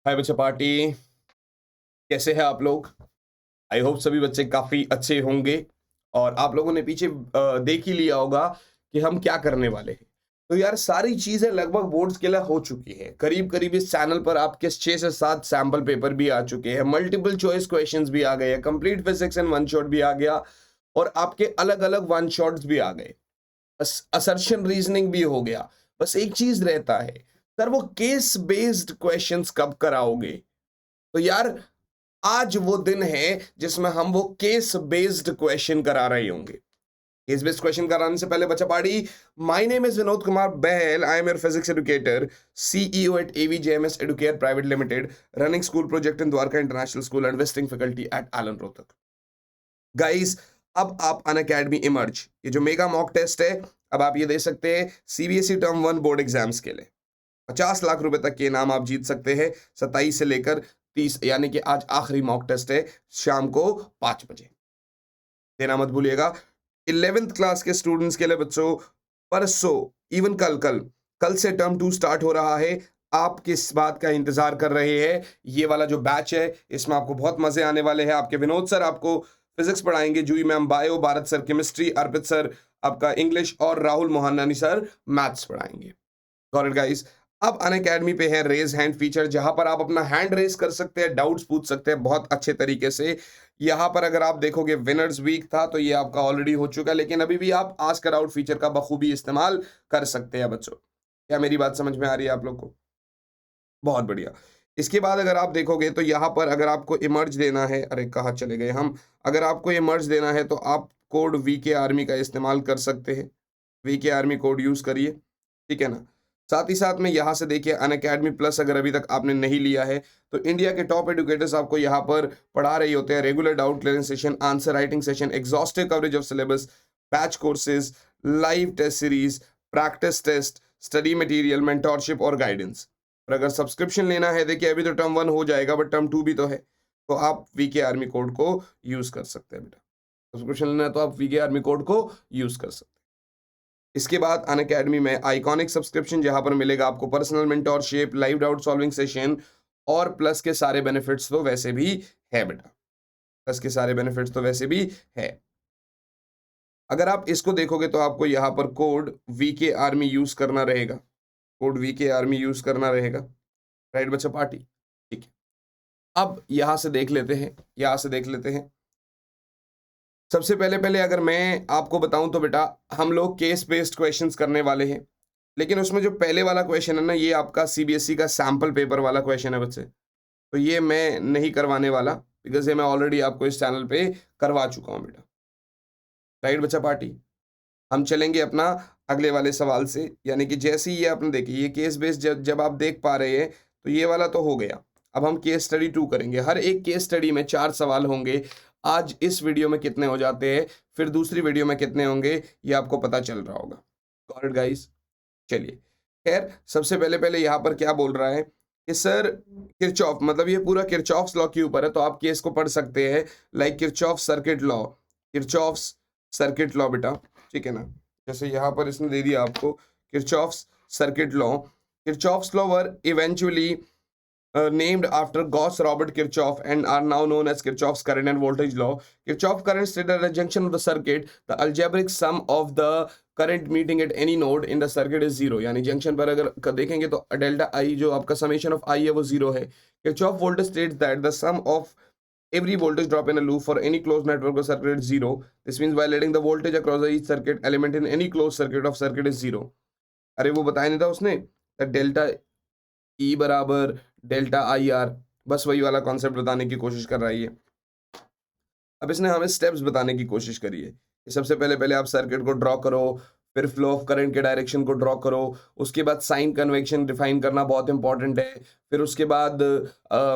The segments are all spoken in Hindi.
हाय बच्चा पार्टी। कैसे हैं आप लोग? आई होप सभी बच्चे काफ़ी अच्छे होंगे और आप लोगों ने पीछे देख ही लिया होगा कि हम क्या करने वाले हैं। तो यार सारी चीज़ें लगभग बोर्ड्स के लिए हो चुकी हैं। करीब-करीब इस चैनल पर आपके 6 से 7 सैंपल पेपर भी आ चुके हैं, मल्टीपल चॉइस क्वेश्चंस भी आ गए हैं, complete physics and one shot भी आ गया और आपके अलग-अलग वन शॉट्स भी आ गए। असर्शन रीजनिंग भी हो गया। बस एक चीज़ रहता है, सर वो केस बेस्ड क्वेश्चंस कब कराओगे? तो यार आज वो दिन है जिसमें हम वो केस बेस्ड क्वेश्चन करा रहे होंगे। केस बेस्ड क्वेश्चन कराने से पहले बच्चा party, my name is Vinod Kumar Bahl. I am your physics educator, CEO at AVJMS Educare private limited, running school project in Dwarka international school and visiting faculty at Allen Rohtak. Guys, अब आप अन अकेडमी इमर्ज, ये जो मेगा मॉक टेस्ट है, अब आप ये दे सकते हैं सीबीएसई टर्म 1 बोर्ड एग्जाम्स के लिए। 50 लाख रुपए तक के इनाम आप जीत सकते हैं 27 से लेकर 30, यानी कि आज आखिरी मॉक टेस्ट है शाम को 5 बजे। देना मत भूलिएगा। 11th क्लास के स्टूडेंट्स के लिए बच्चों, परसों, इवन कल कल कल से टर्म 2 स्टार्ट हो रहा है। आप किस बात का इंतजार कर रहे हैं? ये वाला जो बैच है इसमें आपको बहुत मजे आने वाले हैं। आपके विनोद सर आपको फिजिक्स पढ़ाएंगे, Juhi ma'am bio, Bharat sir chemistry, Arpit sir आपका इंग्लिश और राहुल मोहनानी सर मैथ्स पढ़ाएंगे। Got it guys. अब अनअकैडमी पे है रेज हैंड फीचर, जहां पर आप अपना हैंड रेज कर सकते हैं, डाउट्स पूछ सकते हैं बहुत अच्छे तरीके से। यहां पर अगर आप देखोगे विनर्स वीक था तो ये आपका ऑलरेडी हो चुका है, लेकिन अभी भी आप आस्क अ डाउट फीचर का बखूबी इस्तेमाल कर सकते हैं बच्चों। क्या मेरी बात समझ में आ रही है आप लोग को? बहुत बढ़िया। इसके बाद अगर आप देखोगे तो यहाँ पर अगर आपको इमर्ज देना है, अरे कहाँ चले गए हम, अगर आपको इमर्ज देना है तो आप कोड वीके आर्मी का इस्तेमाल कर सकते हैं। वीके आर्मी कोड यूज करिए, ठीक है ना। साथ ही साथ में यहाँ से देखिए अनअकैडमी प्लस अगर अभी तक आपने नहीं लिया है तो इंडिया के टॉप एडुकेटर्स आपको यहाँ पर पढ़ा रही होते हैं। Regular doubt clearing session, answer writing session, exhaustive coverage of syllabus, batch courses, live test series, practice test, study material, mentorship और गाइडेंस। और अगर सब्सक्रिप्शन लेना है, देखिए अभी तो टर्म 1 हो जाएगा बट टर्म 2 भी तो है, तो आप वीके आर्मी कोड को यूज कर सकते हैं बेटा। सब्सक्रिप्शन लेना है तो आप वीके आर्मी कोड को यूज कर सकते हैं। इसके बाद अनअकैडमी में आइकॉनिक सब्सक्रिप्शन, जहां पर मिलेगा आपको personal mentorship, live doubt solving session और प्लस के सारे बेनिफिट्स तो वैसे भी है बेटा। प्लस के सारे बेनिफिट्स तो वैसे भी है। अगर आप इसको देखोगे तो आपको यहाँ पर कोड वीके आर्मी यूज करना रहेगा। कोड वीके आर्मी यूज करना रहेगा। राइट बच्चा पार्टी? ठीक है। अब यहां से देख लेते हैं, यहां से देख लेते हैं। सबसे पहले पहले अगर मैं आपको बताऊं तो बेटा हम लोग केस बेस्ड क्वेश्चंस करने वाले हैं, लेकिन उसमें जो पहले वाला क्वेश्चन है ना, ये आपका सीबीएसई का सैंपल पेपर वाला क्वेश्चन है बच्चे, तो ये मैं नहीं करवाने वाला, बिकॉज ये मैं ऑलरेडी आपको इस चैनल पे करवा चुका हूँ बेटा। राइट बच्चा पार्टी? हम चलेंगे अपना अगले वाले सवाल से, यानी कि जैसे ही ये आपने देखी ये केस बेस्ड जब आप देख पा रहे हैं तो ये वाला तो हो गया। अब हम केस स्टडी 2 करेंगे। हर एक केस स्टडी में 4 सवाल होंगे। आज इस वीडियो में कितने हो जाते हैं, फिर दूसरी वीडियो में कितने होंगे, ये आपको पता चल रहा होगा। Got it guys? चलिए, खैर सबसे पहले पहले यहाँ पर क्या बोल रहा है कि सर किरचॉफ, मतलब ये पूरा किरचॉफ्स लॉ के ऊपर है, तो आप केस को पढ़ सकते हैं like Kirchhoff circuit law. Kirchhoff circuit law बेटा, ठीक है ना। जैसे यहाँ पर इसने दे दिया आपको Kirchhoff circuit law. Kirchhoff's law were eventually named after Gauss Robert Kirchhoff and are now known as Kirchhoff's current and voltage law. Kirchhoff current stated at the junction of the circuit, the algebraic sum of the current meeting at any node in the circuit is zero. यानी जंक्शन पर अगर देखेंगे तो डेल्टा आई जो आपका समेशन ऑफ आई है वो जीरो है। Kirchhoff voltage states that the sum of every voltage drop in a loop for any closed network of circuit is zero. This means by letting the voltage across each circuit element in any closed circuit of circuit is zero. अरे वो बताया नहीं था उसने, डेल्टा ई बराबर डेल्टा आई आर, बस वही वाला कॉन्सेप्ट बताने की कोशिश कर रही है। अब इसने हमें स्टेप्स बताने की कोशिश करी है कि सबसे पहले पहले आप सर्किट को ड्रॉ करो, फिर फ्लो ऑफ करंट के डायरेक्शन को ड्रॉ करो, उसके बाद साइन कन्वेक्शन डिफाइन करना बहुत इंपॉर्टेंट है, फिर उसके बाद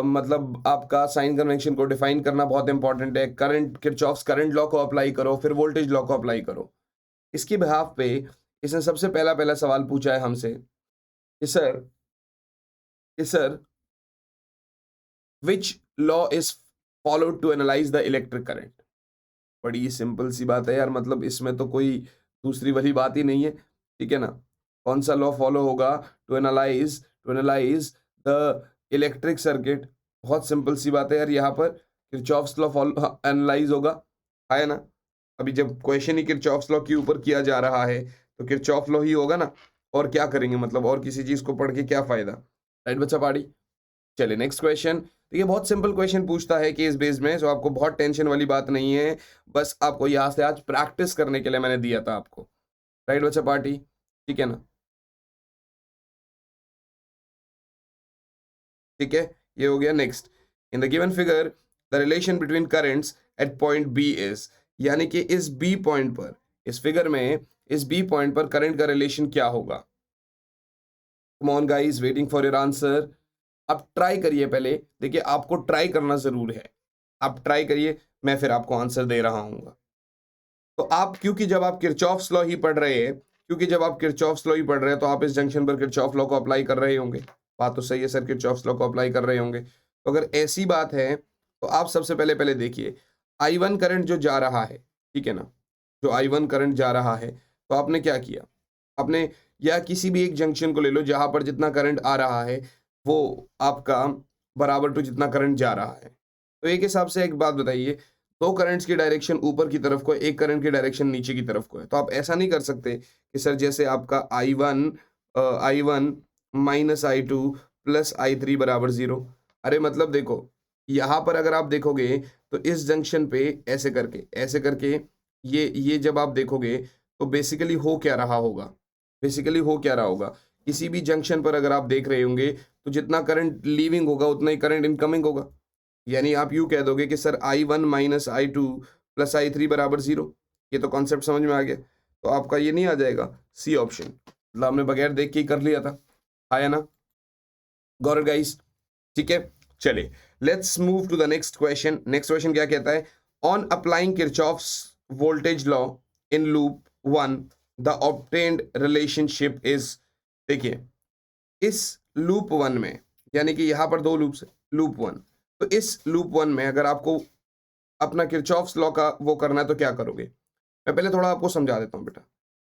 मतलब आपका साइन कन्वेक्शन को डिफाइन करना बहुत इंपॉर्टेंट है, करंट किरचॉफ्स करंट लॉ को अप्लाई करो, फिर वोल्टेज लॉ को अप्लाई करो। इसके बिहाफ पे इसने सबसे पहला पहला सवाल पूछा है हमसे कि sir which law is followed to analyze the electric current? बड़ी सिंपल सी बात है यार, मतलब इसमें तो कोई दूसरी वाली बात ही नहीं है, ठीक है ना। कौन सा लॉ फॉलो होगा to analyse the electric circuit, बहुत सिंपल सी बात है यार, यहाँ पर किरचॉफ्स लॉ एनालाइज होगा, है ना। अभी जब क्वेश्चन ही किरचॉफ्स लॉ के ऊपर किया जा रहा है तो किरचॉफ लॉ ही होगा ना, और क्या करेंगे, मतलब और किसी चीज को पढ़ के क्या फायदा, राइट बच्चा पाड़ी। चलिए नेक्स्ट क्वेश्चन। तो ये बहुत सिंपल क्वेश्चन पूछता है केस बेस्ड में, सो आपको बहुत टेंशन वाली बात नहीं है, बस आपको यहाँ से आज प्रैक्टिस करने के लिए मैंने दिया था आपको, राइट बच्चा पार्टी, ठीक है ना। ठीक है, ये हो गया। Next, in the given figure the relation between currents at point B is, यानी कि इस बी पॉइंट पर, इस फिगर में इस बी पॉइंट पर करंट का रिलेशन क्या होगा। Come on guys, waiting for your answer. आप ट्राई करिए, पहले देखिए, आपको ट्राई करना जरूर है, आप ट्राई करिए, मैं फिर आपको आंसर दे रहा हूँ। तो आप, क्योंकि जब आप किरचॉफ्स लॉ ही पढ़ रहे हैं, क्योंकि जब आप किरचॉफ्स लॉ ही पढ़ रहे हैं तो आप इस जंक्शन पर किरचॉफ लॉ को अप्लाई कर रहे होंगे। बात तो सही है सर, किरचॉफ्स लॉ को अप्लाई कर रहे होंगे। तो अगर ऐसी बात है तो आप सबसे पहले पहले देखिए, I1 करंट जो जा रहा है, ठीक है ना, जो I1 करंट जा रहा है, तो आपने क्या किया, आपने, या किसी भी एक जंक्शन को ले लो जहां पर जितना करंट आ रहा है वो आपका बराबर टू जितना करंट जा रहा है। तो एक हिसाब से एक बात बताइए, दो करंट्स की डायरेक्शन ऊपर की तरफ को है, एक करंट की डायरेक्शन नीचे की तरफ को है, तो आप ऐसा नहीं कर सकते कि सर जैसे आपका I1 minus I2 plus I3 बराबर 0। अरे मतलब देखो, यहाँ पर अगर आप देखोगे तो इस जंक्शन पे ऐसे करके ये जब आप देखोगे तो बेसिकली हो क्या रहा होगा, बेसिकली हो क्या रहा होगा, किसी भी जंक्शन पर अगर आप देख रहे होंगे तो जितना करंट लीविंग होगा उतना ही करंट इनकमिंग होगा। यानी आप यूं कह दोगे कि sir I1 minus I2 plus I3 बराबर 0। ये तो कॉन्सेप्ट समझ में आ गया। तो आपका ये नहीं आ जाएगा सी ऑप्शन, मतलब आपने बगैर देख के ही कर लिया था, आया ना, गॉट इट गाइस। ठीक है, चलिए let's move to the next question. Next question क्या कहता है, on applying Kirchhoff's voltage law in loop 1 the obtained relationship is. देखिए, इस लूप 1 में, यानी कि यहां पर दो लूप्स है, लूप 1, तो इस लूप 1 में अगर आपको अपना किरचॉफ्स लॉ का वो करना है तो क्या करोगे। मैं पहले थोड़ा आपको समझा देता हूँ बेटा।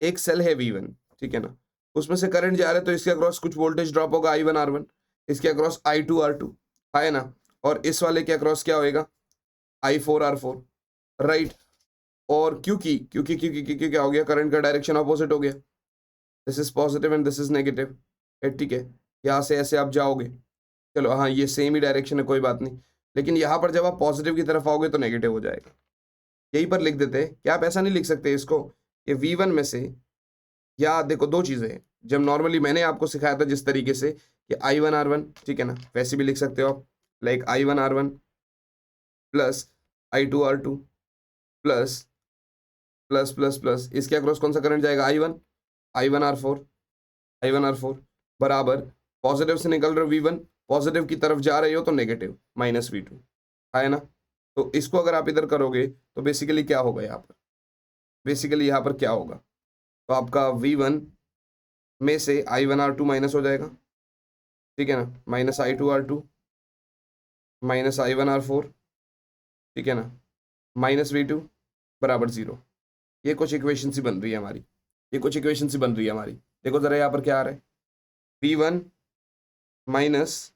एक सेल है V1, ठीक है ना, उसमें से करंट जा रहा है तो इसके अक्रॉस कुछ वोल्टेज ड्रॉप होगा I1 R1, इसके अक्रॉस I2 R2, है ना, और इस वाले के अक्रॉस क्या होएगा I4 R4, राइट। और क्योंकि क्योंकि क्योंकि क्योंकि क्या हो गया, करंट का डायरेक्शन ऑपोजिट हो गया, this is positive and this is negative, ठीक है। यहाँ से ऐसे आप जाओगे, चलो हाँ ये सेम ही डायरेक्शन है, कोई बात नहीं, लेकिन यहाँ पर जब आप पॉजिटिव की तरफ आओगे तो नेगेटिव हो जाएगा। यहीं पर लिख देते हैं, क्या आप ऐसा नहीं लिख सकते इसको कि V1 में से, या देखो दो चीजें हैं, जब नॉर्मली मैंने आपको सिखाया था जिस तरीके से कि I1 R1, ठीक है ना, वैसे भी लिख सकते हो आप, like I1 R1 plus I2 R2 plus plus plus plus इसके अक्रॉस कौन सा करंट जाएगा I1 R4 बराबर, पॉजिटिव से निकल रहे हो V1, पॉजिटिव की तरफ जा रहे हो तो नेगेटिव माइनस V2, है ना। तो इसको अगर आप इधर करोगे तो बेसिकली क्या होगा यहाँ पर, बेसिकली यहाँ पर क्या होगा, तो आपका V1 में से I1 R2 माइनस हो जाएगा, ठीक है ना, minus I2 R2 minus I1 R4, ठीक है ना, माइनस V2 बराबर 0। ये कुछ इक्वेशन सी बन रही है हमारी, ये कुछ इक्वेशन सी बन रही है हमारी। देखो जरा यहाँ पर क्या आ रहा है, V1 minus,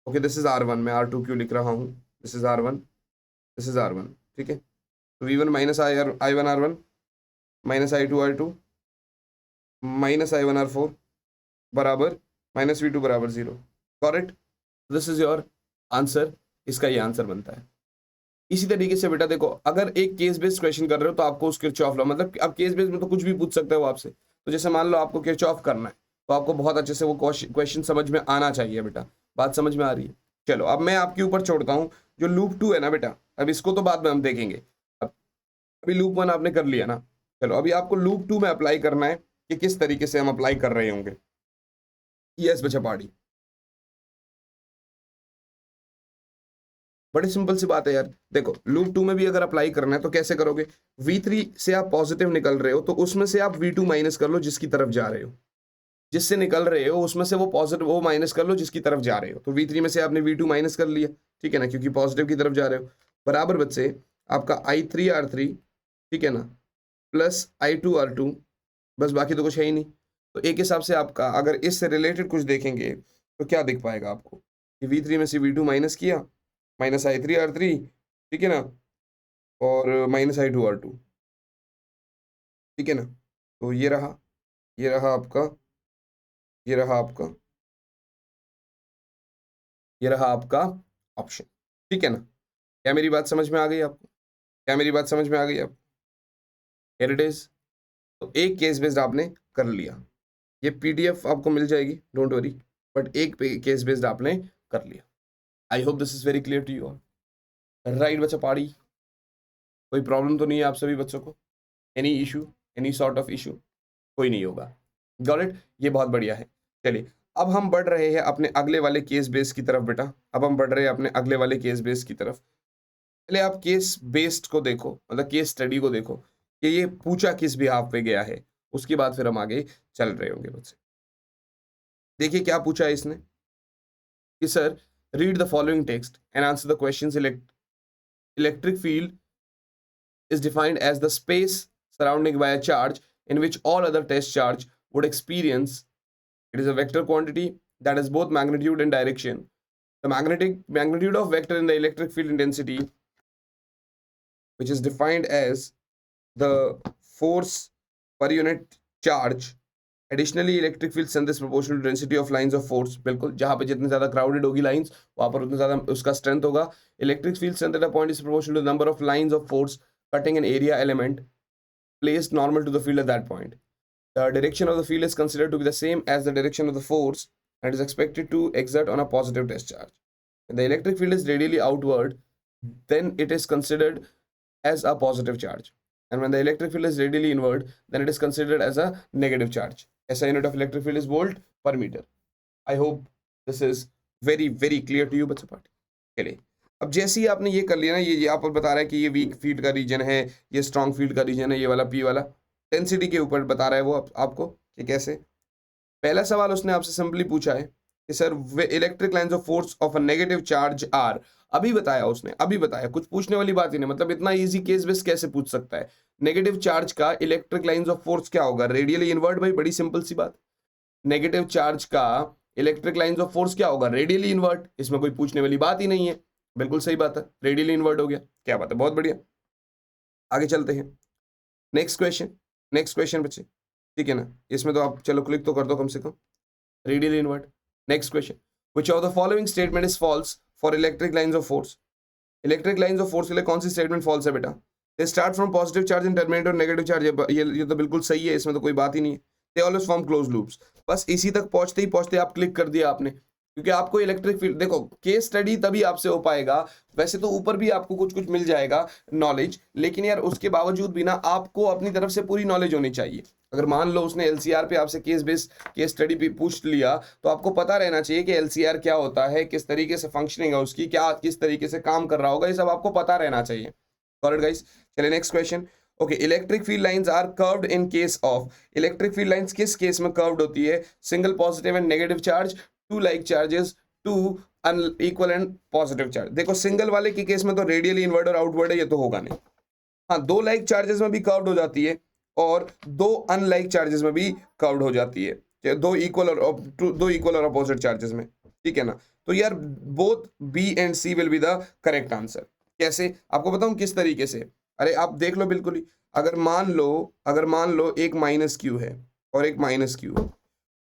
okay this is R1, मैं R2 क्यों लिख रहा हूँ, this is R1, this is R1, ठीक है। तो V1 minus I1 R1 minus I2 R2 minus I1 R4 बराबर माइनस V2 बराबर 0, correct, this is your answer, इसका ये आंसर बनता है। इसी तरीके से बेटा देखो, अगर एक केस बेस्ड क्वेश्चन कर रहे हो तो आपको उस किरचॉफ लॉ, मतलब अब केस बेस्ड में तो कुछ भी पूछ सकते हो आपसे, तो जैसे मान लो आपको किरचॉफ करना है तो आपको बहुत अच्छे से वो क्वेश्चन समझ में आना चाहिए बेटा, बात समझ में आ रही है। चलो अब मैं आपके ऊपर छोड़ता हूँ, जो लूप 2 है ना बेटा, अब इसको तो बाद में हम देखेंगे, अभी लूप 1 आपने कर लिया ना, चलो अभी आपको लूप 2 में अप्लाई करना है कि किस तरीके से हम अप्लाई कर रहे होंगे। यस बच्चा पार्टी, बड़ी सिंपल सी बात है यार। देखो लूप 2 में भी अगर अप्लाई करना है तो कैसे करोगे, V3 से आप पॉजिटिव निकल रहे हो तो उसमें से आप V2 माइनस कर लो जिसकी तरफ जा रहे हो, जिससे निकल रहे हो उसमें से वो पॉजिटिव वो माइनस कर लो जिसकी तरफ जा रहे हो, तो V3 में से आपने V2 माइनस कर लिया, ठीक है ना, क्योंकि पॉजिटिव की तरफ जा रहे हो, बराबर बच्चे आपका I3 R3, ठीक है ना, प्लस I2 R2, बस बाकी तो कुछ है ही नहीं। तो एक हिसाब से आपका अगर इससे रिलेटेड कुछ देखेंगे तो क्या दिख पाएगा आपको, ये V3 में से V2 माइनस किया, माइनस I3R3, ठीक है ना, और माइनस I2R2, ठीक है ना। तो ये रहा, ये रहा आपका, ये रहा आपका, ये रहा आपका ऑप्शन, ठीक है ना। क्या मेरी बात समझ में आ गई आपको? क्या मेरी बात समझ में आ गई आपको? Here it is. तो एक केस बेस्ड आपने कर लिया, ये PDF आपको मिल जाएगी, डोंट वरी, बट एक केस बेस्ड आपने कर लिया। I hope this is very clear to you all. Right बच्चा पाड़ी, कोई प्रॉब्लम तो नहीं है आप सभी बच्चों को? Any issue, any sort of issue? कोई नहीं होगा। गॉट इट, ये बहुत बढ़िया है। चलिए अब हम बढ़ रहे हैं अपने अगले वाले केस बेस की तरफ बेटा, अब हम बढ़ रहे हैं अपने अगले वाले केस बेस की तरफ। पहले आप केस बेस्ड को देखो, मतलब केस स्टडी को देखो कि ये पूछा किस बिहाफ पे गया है, उसके बाद फिर हम आगे चल रहे होंगे बच्चे। देखिए क्या पूछा है इसने कि sir read the following text and answer the questions. Electric field is defined as the space surrounding by a charge in which all other test charge would experience. It is a vector quantity that has both magnitude and direction. The magnetic magnitude of vector in the electric field intensity, which is defined as the force per unit charge. Additionally, electric field strength is proportional to density of lines of force. बिल्कुल, जहां पे जितने ज्यादा crowded होगी lines, वहां पर उतने ज्यादा उसका strength होगा. Electric field strength at a point is proportional to the number of lines of force cutting an area element placed normal to the field at that point. The direction of the field is considered to be the same as the direction of the force and is expected to exert on a positive test charge. When the electric field is radially outward, then it is considered as a positive charge. And when the electric field is radially inward, then it is considered as a negative charge. SI unit of electric field is volt per meter. I hope this is very very clear to you बच्चों पार्टी। चलिए अब जैसे ही आपने ये कर लिया ना, ये यहाँ पर बता रहा है कि ये वीक फील्ड का रीजन है, ये स्ट्रॉन्ग फील्ड का रीजन है, ये वाला P वाला डेंसिटी के ऊपर बता रहा है वो आपको कि कैसे। पहला सवाल उसने आपसे सिंपली पूछा है कि sir electric lines of force of a negative charge are. अभी बताया उसने, अभी बताया, कुछ पूछने वाली बात ही नहीं, मतलब इतना इजी केस बेस कैसे पूछ सकता है। नेगेटिव चार्ज का इलेक्ट्रिक लाइंस ऑफ फोर्स क्या होगा? Radially inward. भाई बड़ी सिंपल सी बात। नेगेटिव चार्ज का इलेक्ट्रिक लाइंस ऑफ फोर्स क्या होगा? Radially inward. इसमें कोई पूछने वाली बात ही नहीं है, बिल्कुल सही बात है, रेडियली इनवर्ट हो गया। क्या बात है, बहुत बढ़िया। आगे चलते हैं, नेक्स्ट क्वेश्चन, नेक्स्ट क्वेश्चन बच्चे, ठीक है ना। इसमें तो आप चलो क्लिक तो कर दो कम से कम, radially invert. Next question, which of the following statement is false for electric lines of force? Electric lines of force के लिए कौन सी स्टेटमेंट फॉल्स है बेटा? They start from positive charge and terminate on negative charge. ये तो बिल्कुल सही है, इसमें तो कोई बात ही नहीं है। They always form close loops. बस इसी तक पहुंचते ही पहुंचते आप क्लिक कर दिया आपने, क्योंकि आपको इलेक्ट्रिक फील्ड, देखो केस स्टडी तभी आपसे हो पाएगा। वैसे तो ऊपर भी आपको कुछ कुछ मिल जाएगा नॉलेज, लेकिन यार उसके बावजूद भी ना आपको अपनी तरफ से पूरी नॉलेज होनी चाहिए। अगर मान लो उसने LCR पे आपसे केस बेस केस स्टडी पे पूछ लिया, तो आपको पता रहना चाहिए कि LCR क्या होता है, किस तरीके से फंक्शनिंग है उसकी, क्या किस तरीके से काम कर रहा होगा, ये सब आपको पता रहना चाहिए। Got it guys? चलिए next question. Okay, electric field lines are curved in case of. Electric field lines किस केस में कर्व्ड होती है? Single positive and negative charge, two like charges, two unequal and positive charge. देखो सिंगल वाले के केस में तो रेडियली इनवर्ट और आउटवर्ड है, ये तो होगा नहीं। हाँ, दो लाइक चार्जेस में भी कर्व्ड हो जाती है और दो अनलाइक चार्जेस में भी कर्व्ड हो जाती है, दो इक्वल और अपोजिट चार्जेस में, ठीक है ना। तो यार both B and C will be the correct answer. कैसे आपको बताऊं किस तरीके से? अरे आप देख लो बिल्कुल ही, अगर मान लो एक माइनस Q है और एक माइनस Q है,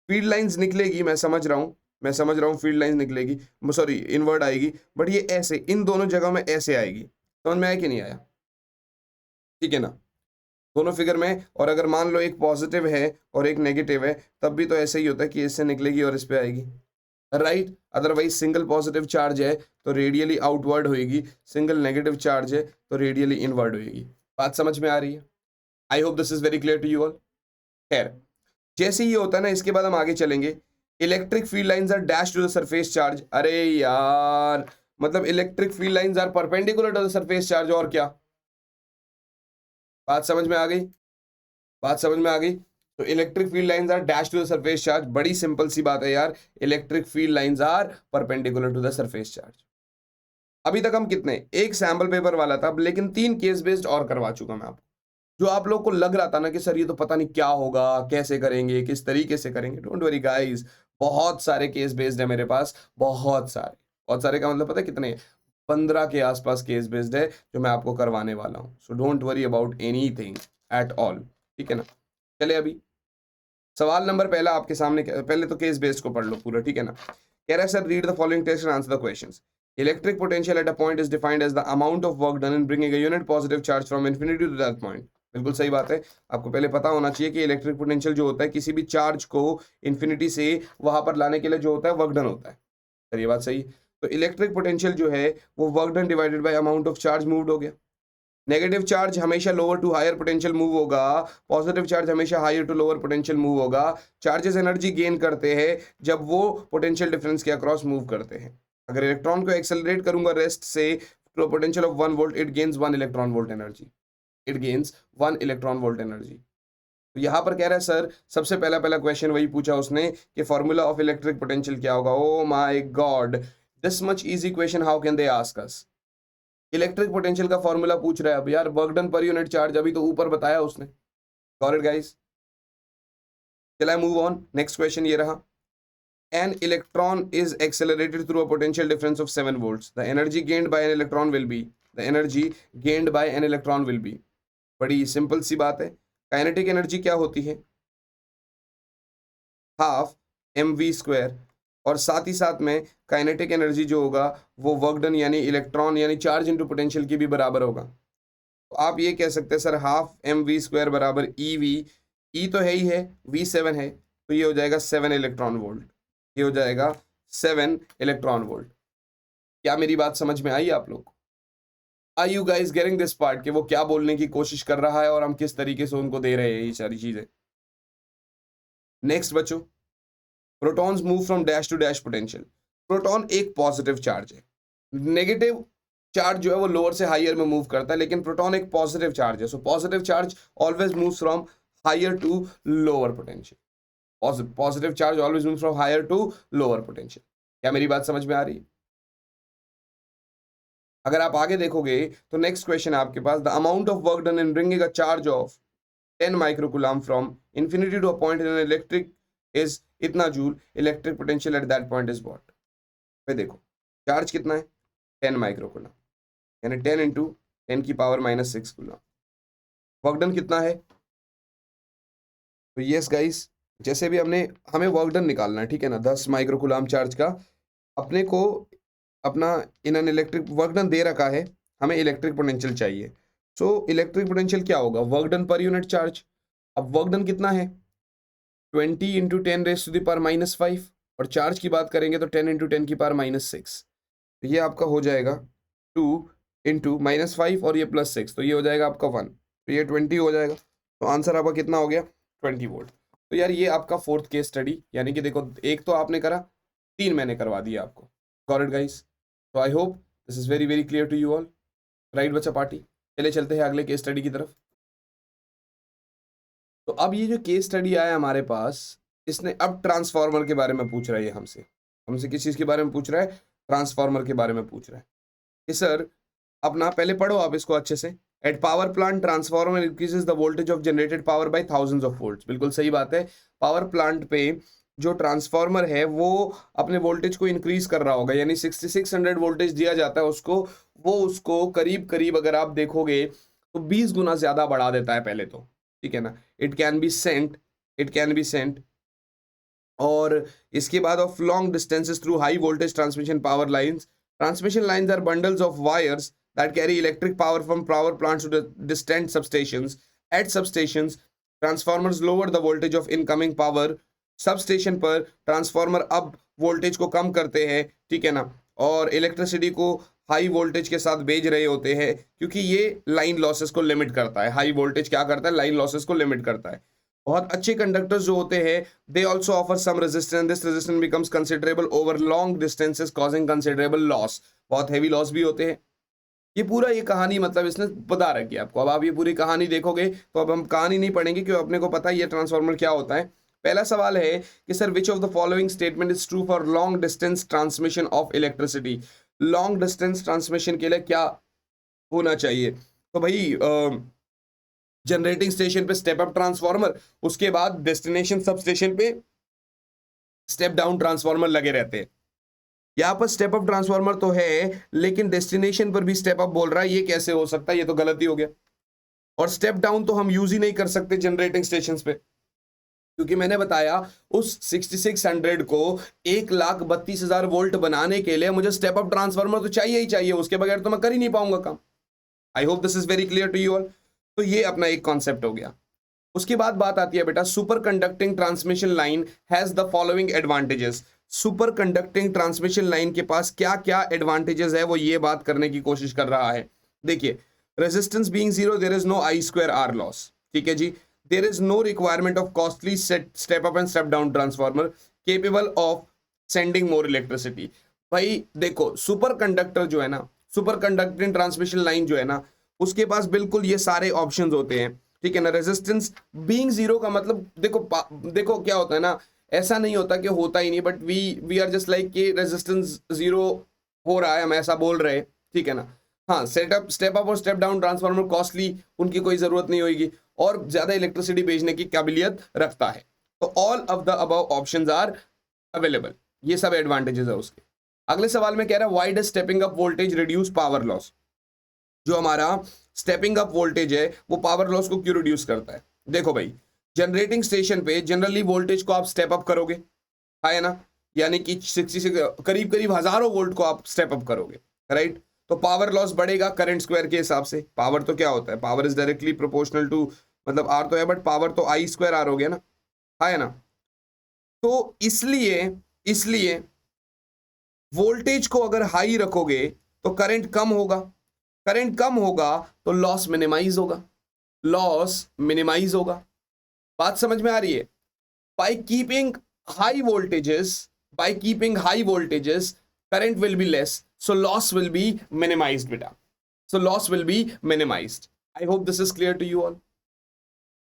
फील्ड लाइंस निकलेगी, मैं समझ रहा हूँ फील्ड लाइंस निकलेगी, सॉरी इनवर्ट आएगी, बट ये ऐसे इन दोनों जगह में ऐसे आएगी। समझ में आया कि नहीं आया? ठीक है ना, दोनों फिगर में। और अगर मान लो एक पॉजिटिव है और एक नेगेटिव है, तब भी तो ऐसे ही होता है कि इससे निकलेगी और इस पे आएगी, right. Otherwise single positive charge है तो रेडियली आउटवर्ड होएगी, सिंगल नेगेटिव चार्ज है तो रेडियली इनवर्ड होएगी। बात समझ में आ रही है? I hope this is very clear to you all. खैर, जैसे ही होता है ना, इसके बाद हम आगे चलेंगे। Electric field lines are dash to the surface charge. अरे यार, मतलब electric field lines are perpendicular to the surface charge, और क्या? बात समझ में आ गई? बात समझ में आ गई? तो electric field lines are dash to the surface charge, बड़ी सिंपल सी बात है यार, electric field lines are perpendicular to the surface charge. अभी तक हम कितने, एक सैंपल पेपर वाला था, लेकिन 3 केस बेस्ड और करवा चुका मैं आपको। जो आप लोग को लग रहा था ना कि सर ये तो पता नहीं क्या होगा, कैसे करेंगे, किस तरीके से करेंगे, डोंट वरी गाइस, बहुत सारे केस बेस्ड है मेरे पास, बहुत सारे। बहुत सारे का मतलब पता है कितने, 15 के आसपास केस बेस्ड है जो मैं आपको करवाने वाला हूँ। So don't worry about anything at all, ठीक है ना। चले अभी सवाल नंबर पहला आपके सामने, पहले तो केस बेस्ड को पढ़ लो पूरा, ठीक है ना। कह रहा है sir read the following text and answer the questions. Electric potential at a point is defined as the amount of work done in bringing a unit positive charge from infinity to that point. बिल्कुल सही बात है, आपको पहले पता होना चाहिए कि इलेक्ट्रिक पोटेंशियल जो होता है किसी भी चार्ज को इन्फिनिटी से वहां पर लाने के लिए जो होता है वर्क डन होता है। सर ये बात सही। तो इलेक्ट्रिक पोटेंशियल जो है वो work done divided by amount of charge moved हो गया। नेगेटिव चार्ज हमेशा lower to higher potential move होगा, पॉजिटिव चार्ज हमेशा higher to lower potential move होगा। चार्जेस एनर्जी गेन करते हैं जब वो पोटेंशियल डिफरेंस के अक्रॉस मूव करते हैं। अगर इलेक्ट्रॉन को एक्सेलरेट करूंगा रेस्ट से to potential of 1 volt, it gains 1 electron volt energy, it gains 1 electron volt energy. तो यहां पर कह रहा है सर सबसे पहला पहला क्वेश्चन वही पूछा उसने कि फॉर्मूला ऑफ इलेक्ट्रिक पोटेंशियल क्या होगा। Oh my God, this much easy question, how can they ask us. Electric potential का फॉर्मूला पूछ रहा है। अब यार work done per unit charge अभी तो ऊपर बताया उसने। Got it guys. चला मूव ऑन, नेक्स्ट क्वेश्चन ये रहा। An electron is accelerated through a potential difference of 7 volts. The energy gained by an electron will be, the energy gained by an electron will be, बड़ी सिंपल सी बात है। काइनेटिक एनर्जी क्या होती है, हाफ mv², और साथ ही साथ में काइनेटिक एनर्जी जो होगा वो वर्क डन यानी इलेक्ट्रॉन यानी चार्ज इनटू पोटेंशियल की भी बराबर होगा। तो आप ये कह सकते हैं सर हाफ mv² बराबर ev, ई तो है ही है, v7 है, तो ये हो जाएगा 7 इलेक्ट्रॉन वोल्ट, ये हो जाएगा 7 इलेक्ट्रॉन वोल्ट। क्या मेरी बात समझ में आई आप लोग? Are you guys getting this part कि वो क्या बोलने की कोशिश कर रहा है और हम किस तरीके से उनको दे रहे हैं ये सारी चीजें। नेक्स्ट बच्चों, protons move from dash to dash potential. Proton एक पॉजिटिव चार्ज है, नेगेटिव चार्ज जो है वो लोअर से हायर में मूव करता है, लेकिन प्रोटॉन एक पॉजिटिव चार्ज है। So positive charge always moves from higher to lower potential. Positive charge always moves from higher to lower potential. क्या मेरी बात समझ में आ रही है? अगर आप आगे देखोगे तो नेक्स्ट क्वेश्चन है आपके पास, the amount of work done in bringing a charge of 10 microcoulomb from infinity to a point in an electric is इतना joule, electric potential at that point is what. पे देखो चार्ज कितना है, 10 माइक्रोकूलम, यानी 10 इंटू 10 की पावर -6 कूलम। वर्क डन कितना है? तो यस गाइस, जैसे भी हमें वर्क डन निकालना है, ठीक है ना, 10 माइक्रोकूलम चार्ज का अपने को अपना इन an electric work done they रखा है, हमें इलेक्ट्रिक पोटेंशियल चाहिए। सो इलेक्ट्रिक पोटेंशियल क्या होगा, work done per unit charge. अब वर्क डन कितना है, 20 into 10 raise to the power -5, और चार्ज की बात करेंगे तो 10 इंटू 10 की पावर -6। तो ये आपका हो जाएगा 2 इंटू -5 और ये +6, तो ये हो जाएगा आपका 1, तो ये 20 हो जाएगा। तो आंसर आपका कितना हो गया, 20 वोल्ट। तो यार ये आपका फोर्थ केस स्टडी, यानी कि देखो एक तो आपने करा, 3 मैंने करवा दिया आपको। Got it guys? तो I hope this is very very clear to you all, right बच्चा पार्टी। चले चलते हैं अगले केस स्टडी की तरफ। तो अब ये जो केस स्टडी आया हमारे पास, इसने अब ट्रांसफार्मर के बारे में पूछ रहा है, ये हमसे हमसे किस चीज के बारे में पूछ रहा है, ट्रांसफार्मर के बारे में पूछ रहा है कि सर अपना पहले पढ़ो आप इसको अच्छे से। At power plant transformer increases the voltage of generated power by thousands of volts. बिल्कुल सही बात है, पावर प्लांट पे जो ट्रांसफार्मर है वो अपने वोल्टेज को इंक्रीज कर रहा होगा, यानी 6600 वोल्टेज दिया जाता है उसको, वो उसको करीब करीब अगर आप देखोगे तो 20 गुना ज्यादा बढ़ा देता है पहले तो, ठीक है ना। इट कैन बी सेंट और इसके बाद of long distances through high voltage transmission power lines. Transmission lines are bundles of wires that carry electric power from power plants to the distant substations. At substations, transformers lower the voltage of incoming power. Substation पर ट्रांसफार्मर अब वोल्टेज को कम करते हैं, ठीक है ना, और इलेक्ट्रिसिटी को हाई वोल्टेज के साथ भेज रहे होते हैं, क्योंकि ये लाइन लॉसेस को लिमिट करता है। हाई वोल्टेज क्या करता है, लाइन लॉसेस को लिमिट करता है। बहुत अच्छे कंडक्टर्स जो होते हैं, they also offer some resistance, this resistance becomes considerable over long distances causing considerable loss. बहुत हैवी लॉस भी होते हैं। ये पूरा ये कहानी मतलब इसने बता रखी है आपको। अब आप ये पूरी कहानी देखोगे तो अब हम कहानी नहीं पढ़ेंगे, क्योंकि अपने को पता है ये ट्रांसफार्मर क्या होता है। पहला सवाल है कि sir which of the following statement is true for long distance transmission of electricity. Long distance transmission के लिए क्या होना चाहिए? तो भाई जनरेटिंग स्टेशन पे स्टेप अप ट्रांसफार्मर, उसके बाद डेस्टिनेशन सब स्टेशन पे स्टेप डाउन ट्रांसफार्मर लगे रहते हैं। यहाँ पर स्टेप अप ट्रांसफार्मर तो है लेकिन डेस्टिनेशन पर भी स्टेप अप बोल रहा है, ये कैसे हो सकता है? ये तो गलती हो गया। और स्टेप डाउन तो हम यूज ही नहीं कर सकते जनरेटिंग स्टेशन पे, क्योंकि मैंने बताया उस 6600 को 1,32,000 वोल्ट बनाने के लिए मुझे स्टेप अप ट्रांसफार्मर तो चाहिए ही चाहिए, उसके बगैर तो मैं कर ही नहीं पाऊंगा काम। I hope this is very clear to you all. तो ये अपना एक कॉन्सेप्ट हो गया। उसके बाद बात आती है बेटा, super conducting transmission line has the following advantages. Super conducting transmission line के पास क्या क्या एडवांटेजेस है, वो ये बात करने की कोशिश कर रहा है। देखिए, resistance being zero, there is no I square R loss, ठीक है जी। There is no requirement of costly step up and step down transformer capable of sending more electricity. भाई देखो, सुपर कंडक्टर जो है ना, सुपर कंडक्टिंग ट्रांसमिशन लाइन जो है ना, उसके पास बिल्कुल ये सारे ऑप्शंस होते हैं, ठीक है ना। रेजिस्टेंस बीइंग जीरो का मतलब देखो क्या होता है ना, ऐसा नहीं होता कि होता ही नहीं, but we are just like कि रेजिस्टेंस जीरो हो रहा है, हम ऐसा बोल रहे हैं, ठीक है ना। हाँ, सेटअप स्टेप अप और स्टेप डाउन ट्रांसफार्मर कॉस्टली, उनकी कोई जरूरत नहीं होगी और ज्यादा इलेक्ट्रिसिटी भेजने की काबिलियत रखता है। तो all of the above options are available, ये सब एडवांटेजेस है उसके। अगले सवाल में कह रहा है why does stepping up voltage reduce power loss. जो हमारा स्टेपिंग अप वोल्टेज है वो पावर लॉस को क्यों रिड्यूस करता है? देखो भाई, जनरेटिंग स्टेशन पे जनरली वोल्टेज को आप स्टेप अप करोगे, है ना, यानी कि 60 से करीब करीब हजारों वोल्ट को आप स्टेप अप करोगे, राइट। तो पावर लॉस बढ़ेगा करंट स्क्वायर के हिसाब से। पावर तो क्या होता है, power is directly proportional to, मतलब आर तो है बट पावर तो आई स्क्वायर आर हो गया ना, है ना। तो इसलिए वोल्टेज को अगर हाई रखोगे तो करंट कम होगा, करंट कम होगा तो लॉस मिनिमाइज होगा, लॉस मिनिमाइज होगा। बात समझ में आ रही है? By keeping high voltages, by keeping high voltages current will be less, so loss will be minimized beta, so loss will be minimized. I hope this is clear to you all.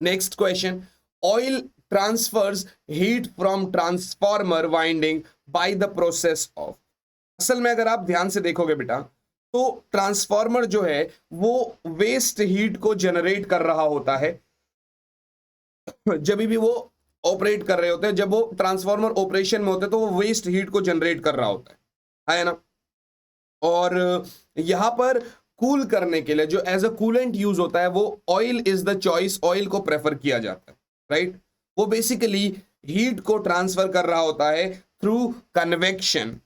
Next question, oil transfers heat from transformer winding by the process of। असल में अगर आप ध्यान से देखोगे बेटा, तो ट्रांसफार्मर जो है वो वेस्ट हीट को जनरेट कर रहा होता है जब भी वो ऑपरेट कर रहे होते हैं, जब वो ट्रांसफार्मर ऑपरेशन में होते हैं तो वो वेस्ट हीट को जनरेट कर रहा होता है ना। और यहां पर कूल करने के लिए जो एज अ कूलेंट यूज होता है वो oil is the choice, oil को प्रेफर किया जाता है, राइट। वो बेसिकली हीट को ट्रांसफर कर रहा होता है through convection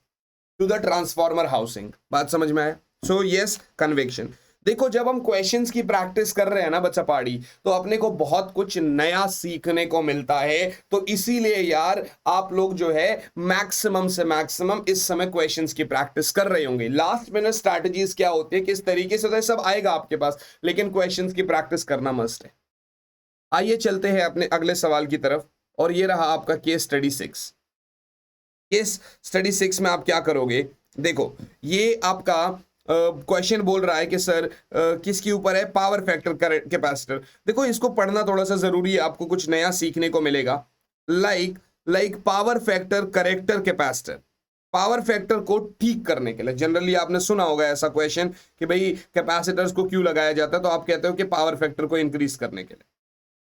to the transformer housing. बात समझ में आया? So yes, convection. देखो, जब हम क्वेश्चंस की प्रैक्टिस कर रहे हैं ना बच्चा पाड़ी, तो अपने को बहुत कुछ नया सीखने को मिलता है। तो इसीलिए यार आप लोग जो है मैक्सिमम से मैक्सिमम इस समय क्वेश्चंस की प्रैक्टिस कर रहे होंगे। लास्ट मिनट स्ट्रैटेजीज क्या होती है, किस तरीके से, तो सब आएगा आपके पास, लेकिन क्वेश्चंस की प्रैक्टिस करना मस्ट है। आइए चलते हैं अपने अगले सवाल की तरफ, और ये रहा आपका केस स्टडी 6। केस स्टडी 6 में आप क्या करोगे? देखो, ये आपका क्वेश्चन बोल रहा है कि सर किसके ऊपर है, पावर फैक्टर कैपेसिटर। देखो, इसको पढ़ना थोड़ा सा जरूरी है, आपको कुछ नया सीखने को मिलेगा। Like power factor character capacitor, power factor को ठीक करने के लिए जनरली आपने सुना होगा ऐसा क्वेश्चन कि भाई कैपेसिटर्स को क्यों लगाया जाता है, तो आप कहते हो कि पावर फैक्टर को इंक्रीज करने के लिए,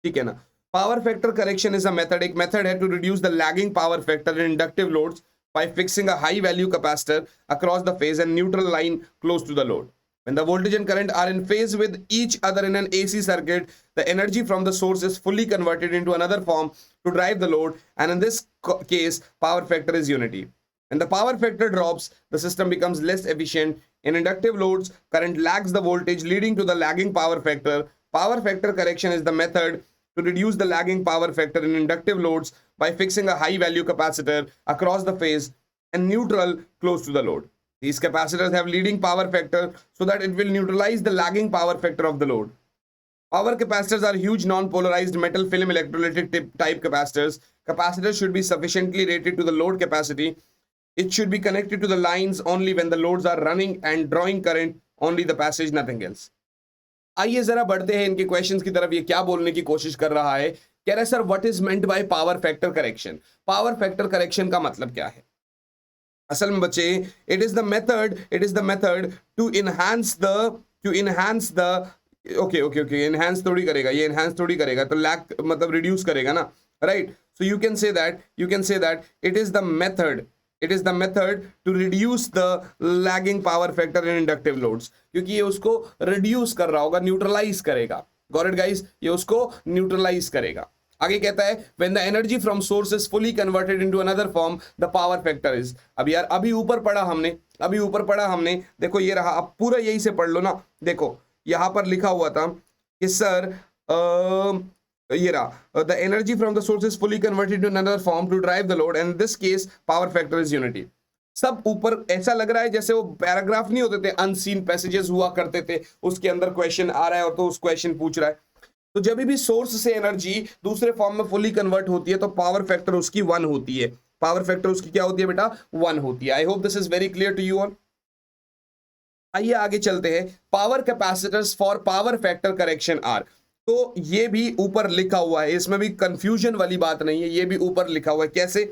ठीक है ना। Power factor correction is a method, एक मेथड है to reduce the lagging power factor in inductive loads by fixing a high value capacitor across the phase and neutral line close to the load. When the voltage and current are in phase with each other in an AC circuit, the energy from the source is fully converted into another form to drive the load, and in this case, power factor is unity. When the power factor drops, the system becomes less efficient. In inductive loads, current lags the voltage, leading to the lagging power factor. Power factor correction is the method to reduce the lagging power factor in inductive loads by fixing a high value capacitor across the phase and neutral close to the load. These capacitors have leading power factor so that it will neutralize the lagging power factor of the load. Power capacitors are huge non-polarized metal film electrolytic type capacitors. Capacitors should be sufficiently rated to the load capacity. It should be connected to the lines only when the loads are running and drawing current, only the passage, nothing else. आइए जरा बढ़ते हैं इनके क्वेश्चंस की तरफ। ये क्या बोलने की कोशिश कर रहा है? कह रहा है sir what is meant by power factor correction. Power factor correction का मतलब क्या है? असल में बच्चे, it is the method to enhance the okay enhance थोड़ी करेगा, ये इनहांस थोड़ी करेगा, तो लैग मतलब रिड्यूस करेगा ना, right. So you can say that it is the method it is the method to reduce the lagging power factor in inductive loads, क्योंकि ये उसको रिड्यूस कर रहा होगा, न्यूट्रलाइज करेगा। गॉट इट गाइस, ये उसको न्यूट्रलाइज करेगा। आगे कहता है when the energy from source is fully converted into another form the power factor is. अब यार अभी ऊपर पढ़ा हमने, देखो ये रहा, अब पूरा यही से पढ़ लो ना। देखो यहां पर लिखा हुआ था कि सर ये रहा, the energy from the source is fully converted to another form to drive the load and this case power factor is unity. सब ऊपर ऐसा लग रहा है जैसे वो पैराग्राफ नहीं होते थे, अनसीन पैसेजेस हुआ करते थे, उसके अंदर क्वेश्चन आ रहा है और तो उस क्वेश्चन पूछ रहा है। तो जब भी सोर्स से एनर्जी दूसरे फॉर्म में फुली कन्वर्ट होती है तो पावर फैक्टर उसकी 1 होती है। पावर फैक्टर उसकी क्या होती है बेटा? 1 होती है। I hope this is very clear to you all. आइए आगे चलते हैं। Power capacitors for power factor correction are. तो ये भी ऊपर लिखा हुआ है, इसमें भी कंफ्यूजन वाली बात नहीं है, ये भी ऊपर लिखा हुआ है। कैसे?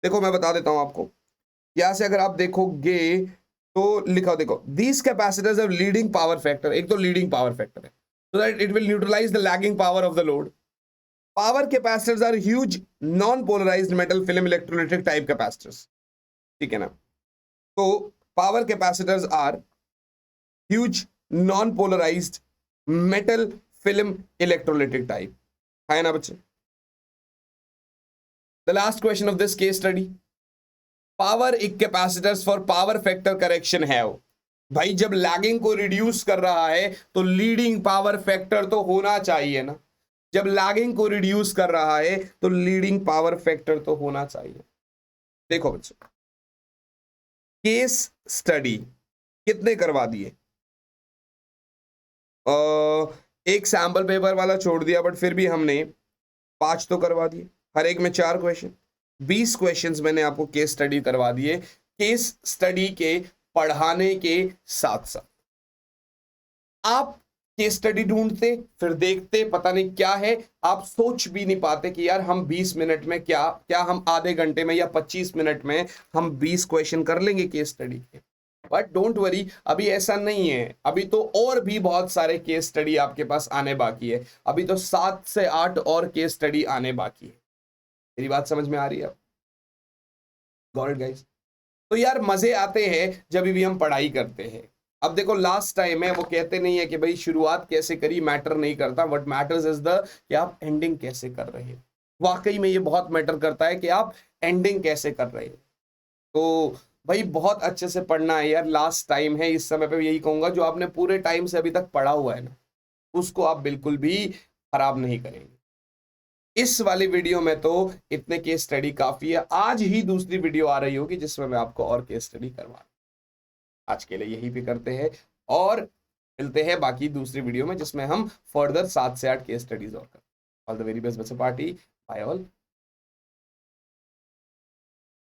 देखो मैं बता देता हूं आपको। यहां से अगर आप देखोगे तो लिखा हो, देखो these capacitors have leading power factor. एक तो लीडिंग पावर फैक्टर है so that it will neutralize the lagging power of the load. Power capacitors are huge non-polarized metal film electrolytic type capacitors. ठीक है ना? तो power capacitors are huge non-polarized metal film electrolytic type. है ना बच्चे? The last question of this case study. Power capacitors for power factor correction have. भाई जब लैगिंग को रिड्यूस कर रहा है तो लीडिंग पावर फैक्टर तो होना चाहिए ना। जब लैगिंग को रिड्यूस कर रहा है तो लीडिंग पावर फैक्टर तो होना चाहिए। देखो बच्चों, केस स्टडी कितने करवा दिए? एक सैंपल पेपर वाला छोड़ दिया, बट फिर भी हमने 5 तो करवा दिए, हर एक में 4 क्वेश्चन, 20 क्वेश्चंस मैंने आपको केस स्टडी करवा दिए। केस स्टडी के पढ़ाने के साथ साथ आप केस स्टडी ढूंढते, फिर देखते पता नहीं क्या है, आप सोच भी नहीं पाते कि यार हम 20 मिनट में क्या हम आधे घंटे में या 25 मिनट में हम 20 क्वेश्चन कर लेंगे केस स्टडी के। बट डोंट वरी, अभी ऐसा नहीं है, अभी तो और भी बहुत सारे केस स्टडी आपके पास आने बाकी है। अभी तो 7 से 8 और केस स्टडी आने बाकी है। मेरी बात समझ में आ रही है? Got it guys? तो यार मजे आते हैं जब भी हम पढ़ाई करते हैं। अब देखो लास्ट टाइम है, वो कहते नहीं है कि भाई शुरुआत कैसे करी मैटर नहीं करता, व्हाट मैटर्स इज द कि आप एंडिंग कैसे कर रहे हो। वाकई में ये बहुत मैटर करता है कि आप एंडिंग कैसे कर रहे हो। तो भाई बहुत अच्छे से पढ़ना है यार, लास्ट टाइम है। इस समय पे यही कहूंगा, जो आपने पूरे टाइम से अभी तक पढ़ा हुआ है ना, उसको आप बिल्कुल भी खराब नहीं करेंगे। इस वाली वीडियो में तो इतने केस स्टडी काफी है। आज ही दूसरी वीडियो आ रही होगी जिसमें मैं आपको और केस स्टडी करवा। आज के लिए यही भी करते हैं और मिलते हैं बाकी दूसरी वीडियो में जिसमें हम फर्दर 7 से 8 केस स्टडीज और करते हैं। ऑल द वेरी बेस्ट बच्चे पार्टी, बाय ऑल।